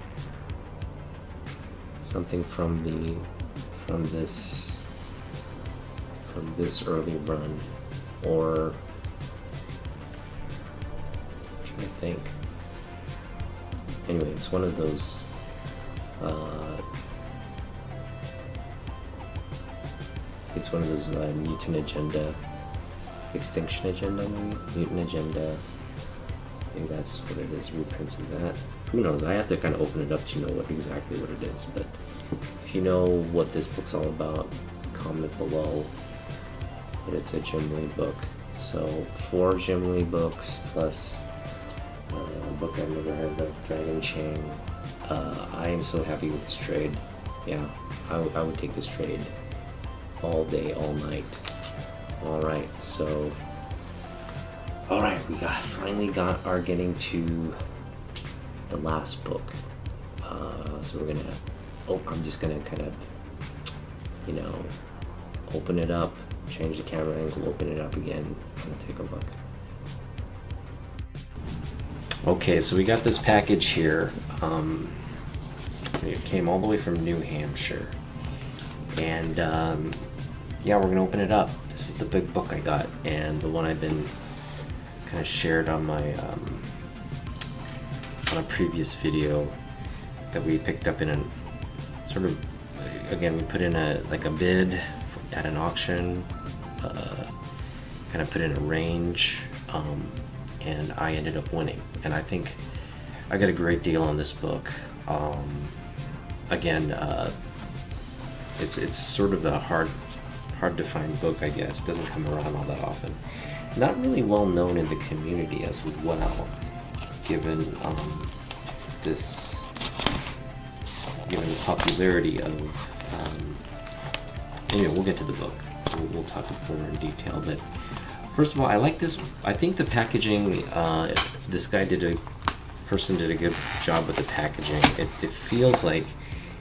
something from this early run, or I'm trying to think. Anyway, it's one of those Mutant Agenda, Extinction Agenda, maybe? Mutant Agenda, I think that's what it is, reprints of that. who knows? I have to kind of open it up to know exactly what it is. But if you know what this book's all about, comment below. But it's a Jim Lee book. So 4 Jim Lee books plus a book I've never heard of, Dragon Chain. I am so happy with this trade. Yeah, I would take this trade all day, all night. Alright, so we finally are getting to the last book. So we're gonna, I'm just gonna kind of, open it up, change the camera angle, open it up again, and take a look. Okay, so we got this package here. It came all the way from New Hampshire. And yeah, we're gonna open it up. This is the big book I got, and the one I've been kind of shared on my on a previous video that we picked up in a sort of, again, we put in a bid at an auction, kind of put in a range, and I ended up winning. And I think I got a great deal on this book. Again, it's sort of a hard to find book, I guess. Doesn't come around all that often. Not really well known in the community as well, given given the popularity of. Anyway, we'll get to the book. We'll talk more in detail. But first of all, I like this. I think the packaging. This guy person did a good job with the packaging. It feels like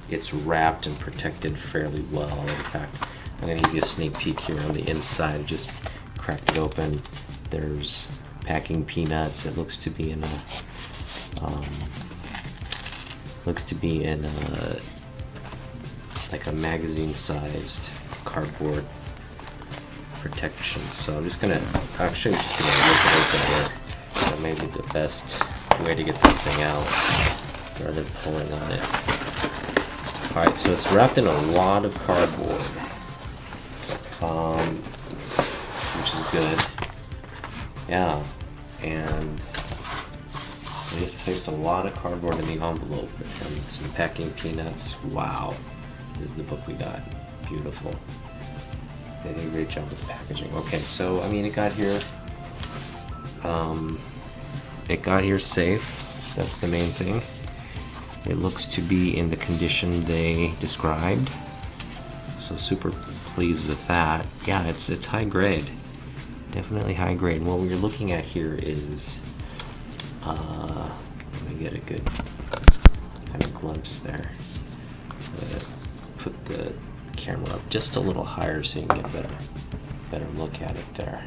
it's wrapped and protected fairly well. In fact, I'm going to give you a sneak peek here on the inside. Just cracked it open. There's packing peanuts. It looks to be in a like a magazine-sized cardboard protection. So I'm just gonna actually rip it open here. That may be the best way to get this thing out rather than pulling on it. Alright, so it's wrapped in a lot of cardboard, which is good. Yeah, and I just placed a lot of cardboard in the envelope and some packing peanuts. Wow, this is the book we got. Beautiful. They did a great job with the packaging. Okay, so I mean, it got here. It got here safe. That's the main thing. It looks to be in the condition they described. So super pleased with that. Yeah, it's high grade. Definitely high grade. What we're looking at here is, let me get a good kind of glimpse there. Put the camera up just a little higher so you can get a better look at it there.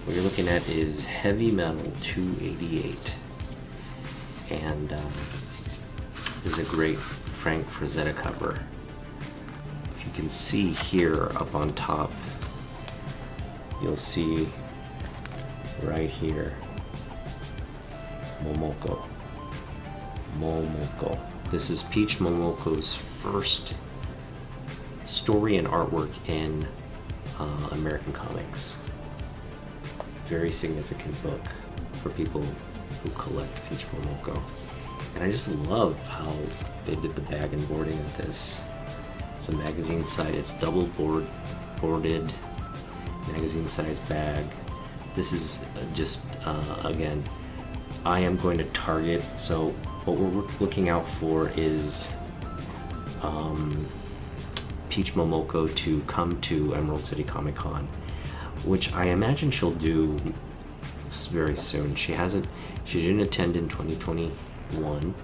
What you're looking at is Heavy Metal 288, and this is a great Frank Frazetta cover. If you can see here up on top, you'll see right here Momoko. This is Peach Momoko's first story and artwork in American comics. Very significant book for people who collect Peach Momoko. And I just love how they did the bag and boarding of this. It's a magazine side, it's double boarded magazine size bag. This is just, again, I am going to target, so what we're looking out for is Peach Momoko to come to Emerald City Comic Con, which I imagine she'll do very soon. She didn't attend in 2021.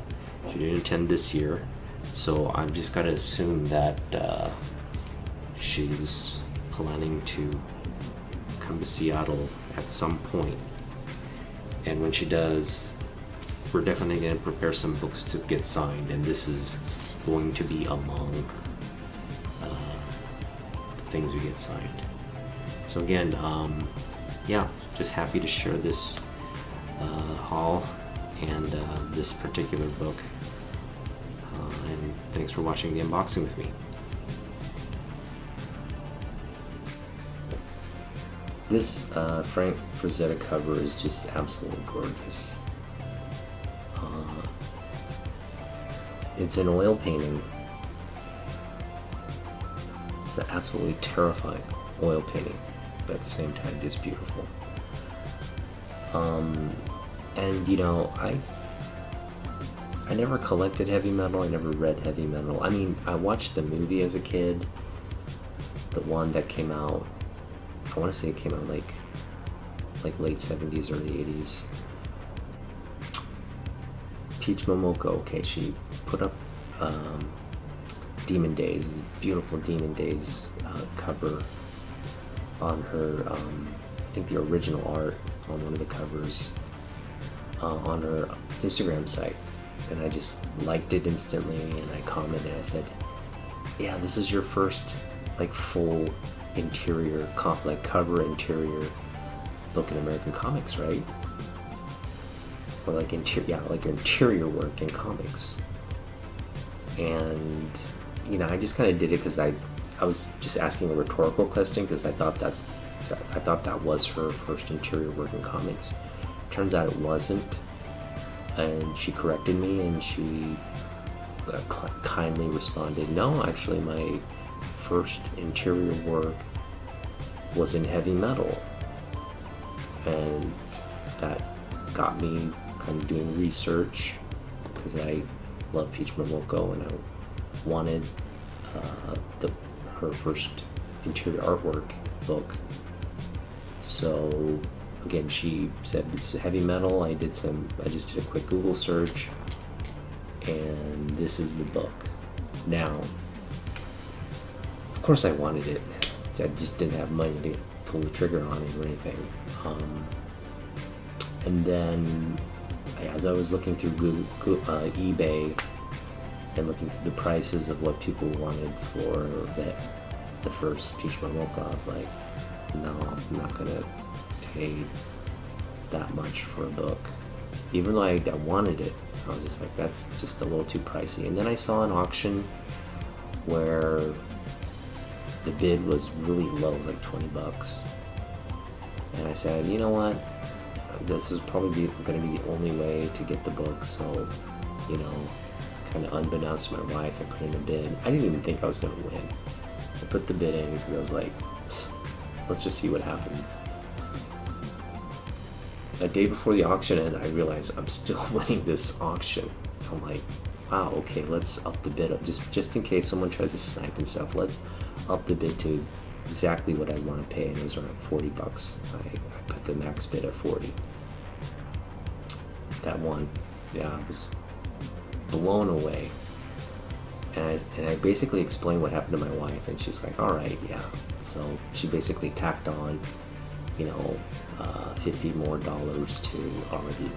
She didn't attend this year, so I've just got to assume that she's planning to come to Seattle at some point. And when she does, we're definitely going to prepare some books to get signed, and this is going to be among the things we get signed. So again, yeah, just happy to share this haul and this particular book. And thanks for watching the unboxing with me. This Frank Frazetta cover is just absolutely gorgeous. It's an oil painting. It's an absolutely terrifying oil painting, but at the same time it is beautiful. And I never collected heavy metal. I never read heavy metal. I mean, I watched the movie as a kid, the one that came out. I want to say it came out like late 70s, early 80s. Peach Momoko. Okay, she put up Demon Days, beautiful Demon Days cover on her. I think the original art on one of the covers on her Instagram site. And I just liked it instantly, and I commented. I said, "Yeah, this is your first like full interior cover interior book in American comics, right? Or like interior work in comics." And I just kind of did it because I was just asking a rhetorical question, because I thought that was her first interior work in comics. Turns out it wasn't. And she corrected me, and she kindly responded, "No, actually my first interior work was in heavy metal." And that got me kind of doing research, because I love Peach Momoko, and I wanted her first interior artwork book. So again, she said it's heavy metal. I just did a quick Google search, and this is the book. Now, of course I wanted it. I just didn't have money to pull the trigger on it or anything. And then, as I was looking through eBay and looking through the prices of what people wanted for the first Peach Momoko, I was like, no, I'm not gonna pay that much for a book. Even though I wanted it, I was just like, that's just a little too pricey. And then I saw an auction where the bid was really low, like $20. And I said, you know what? This is probably going to be the only way to get the book. So, kind of unbeknownst to my wife, I put in a bid. I didn't even think I was going to win. I put the bid in because I was like, let's just see what happens. A day before the auction ended, I realized I'm still winning this auction. I'm like, wow, okay, let's up the bid up. Just in case someone tries to snipe and stuff, let's up the bid to exactly what I want to pay. And it was around $40. I put the max bid at 40. That one, yeah, I was blown away. And I basically explained what happened to my wife, and she's like, all right, yeah. So she basically tacked on, $50 more to already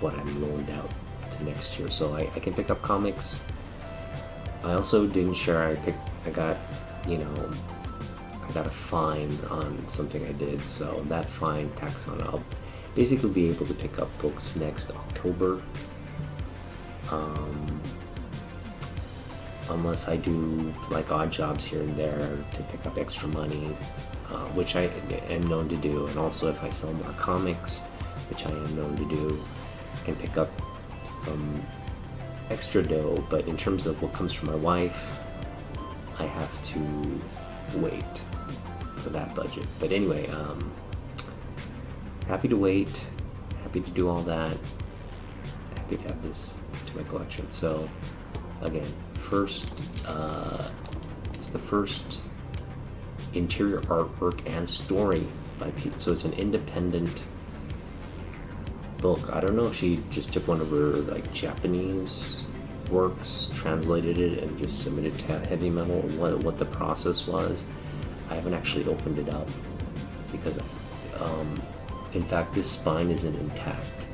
what I'm loaned out to next year. So I can pick up comics. I also didn't share. I got a fine on something I did, so that fine tacks on. I'll basically be able to pick up books next October, unless I do like odd jobs here and there to pick up extra money, which I am known to do. And also if I sell more comics, which I am known to do, I can pick up some extra dough. But in terms of what comes from my wife, I have to wait for that budget. But anyway, happy to wait, happy to do all that, happy to have this to my collection. So again, it's the first interior artwork and story by Pete. So it's an independent book. I don't know if she just took one of her like Japanese works, translated it, and just submitted to Heavy Metal, or what the process was. I haven't actually opened it up because, in fact, this spine isn't intact.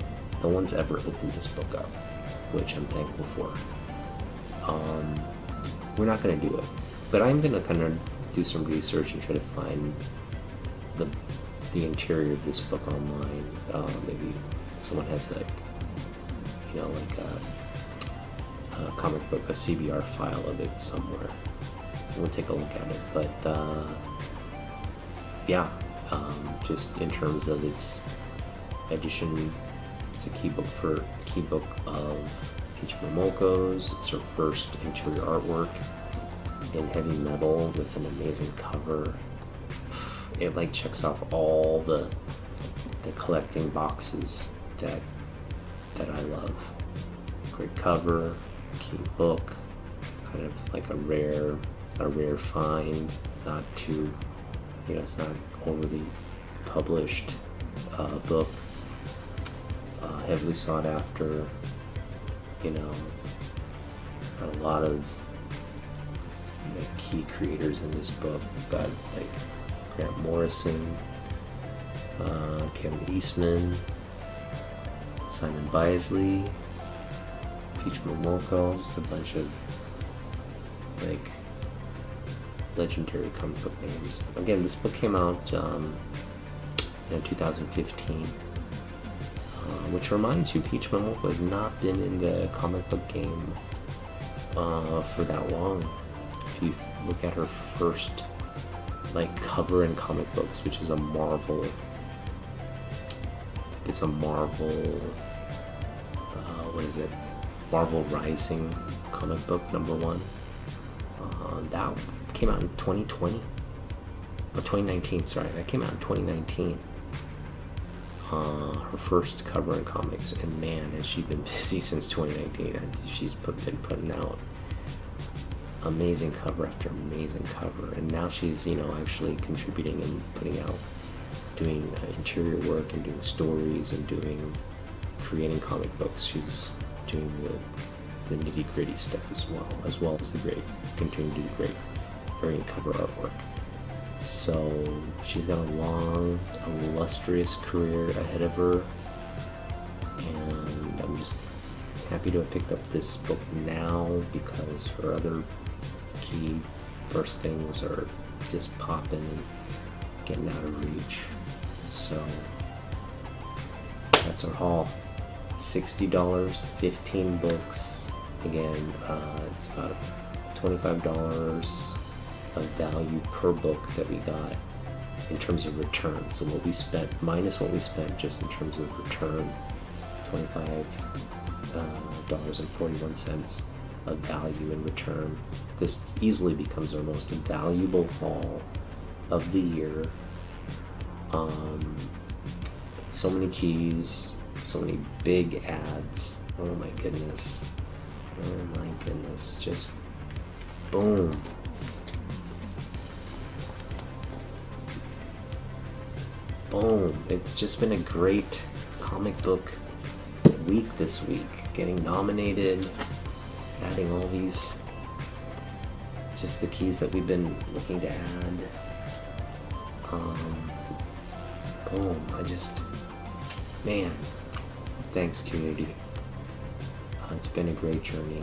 No one's ever opened this book up, which I'm thankful for. We're not going to do it, but I'm going to kind of do some research and try to find the interior of this book online. Maybe someone has a comic book, a CBR file of it somewhere. We'll take a look at it. But just in terms of its edition, it's a key book of Peach Momoko's. It's her first interior artwork in heavy metal with an amazing cover. It like checks off all the collecting boxes that I love. Great cover, key book, kind of like a rare find, not too, it's not overly published book, heavily sought after, got a lot of key creators in this book. Got like Grant Morrison, Kevin Eastman, Simon Bisley, Peach Momoko, just a bunch of like legendary comic book names. Again, this book came out in 2015, which reminds you, Peach Momoko has not been in the comic book game for that long. If you look at her first like cover in comic books, which is a Marvel, it's a Marvel, what is it? Marvel Rising comic book #1. That came out in 2020 or 2019. Sorry, that came out in 2019. Her first cover in comics, and man, has she been busy since 2019. She's been putting out amazing cover after amazing cover, and now she's actually contributing and putting out, doing interior work and doing stories and creating comic books. She's doing the nitty gritty stuff as well as the continuing to do great variant cover artwork. So she's got a long, illustrious career ahead of her, and I'm just happy to have picked up this book now because her other key first things are just popping and getting out of reach. So that's our haul. $60, 15 books. Again, it's about $25 of value per book that we got in terms of return. So what we spent minus what we spent just in terms of return, $25.41 of value in return. This easily becomes our most valuable haul of the year. So many keys, so many big ads. Oh my goodness. Just boom. Boom. It's just been a great comic book week this week. Getting nominated, adding all these, just the keys that we've been looking to add. Boom. Man, thanks community. It's been a great journey.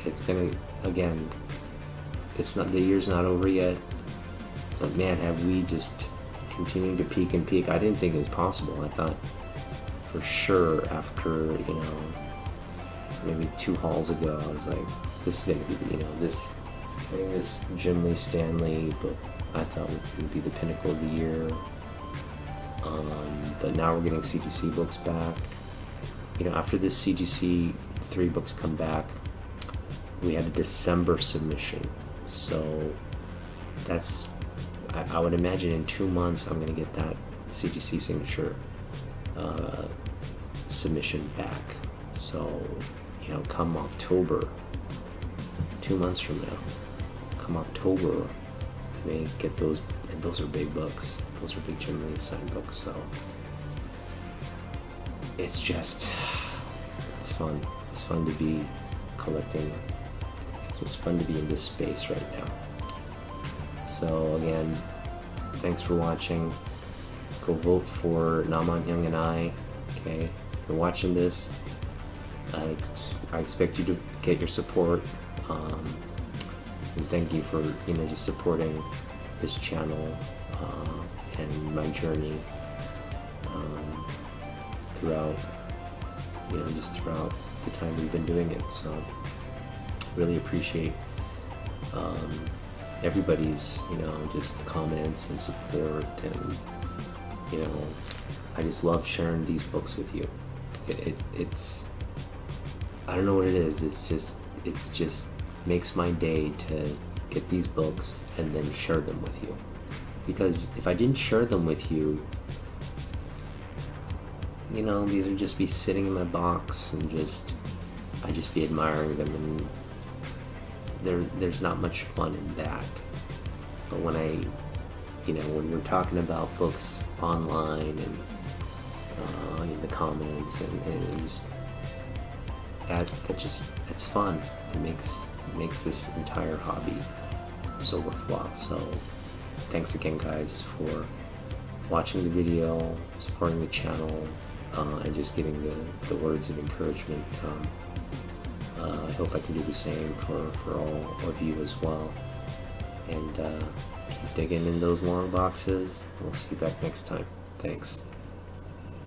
It's gonna, again, the year's not over yet, but man, have we just continued to peak and peak. I didn't think it was possible. I thought for sure after, maybe 2 hauls ago, I was like, this is gonna be, getting this Jim Lee Stanley book, I thought would be the pinnacle of the year. But now we're getting CGC books back. After this CGC 3 books come back, we had a December submission. So that's, I would imagine in 2 months I'm going to get that CGC signature submission back. So, come October, 2 months from now, come October, I may get those, and those are big books. Those are big Jim Lee signed books. So it's fun. It's fun to be collecting. It's just fun to be in this space right now. So again, thanks for watching. Go vote for Naman Young and I. Okay, if you're watching this, I expect you to get your support. And thank you for just supporting this channel and my journey throughout the time we've been doing it. So really appreciate everybody's just comments and support, and I just love sharing these books with you. I don't know what it is. It's just makes my day to get these books and then share them with you. Because if I didn't share them with you, you know, these would just be sitting in my box and I'd just be admiring them, and there's not much fun in that. But when when we're talking about books online and in the comments and just it's fun. It makes this entire hobby so worthwhile. So thanks again, guys, for watching the video, supporting the channel, and just giving the words of encouragement. I hope I can do the same for all of you as well. And keep digging in those long boxes. We'll see you back next time. Thanks.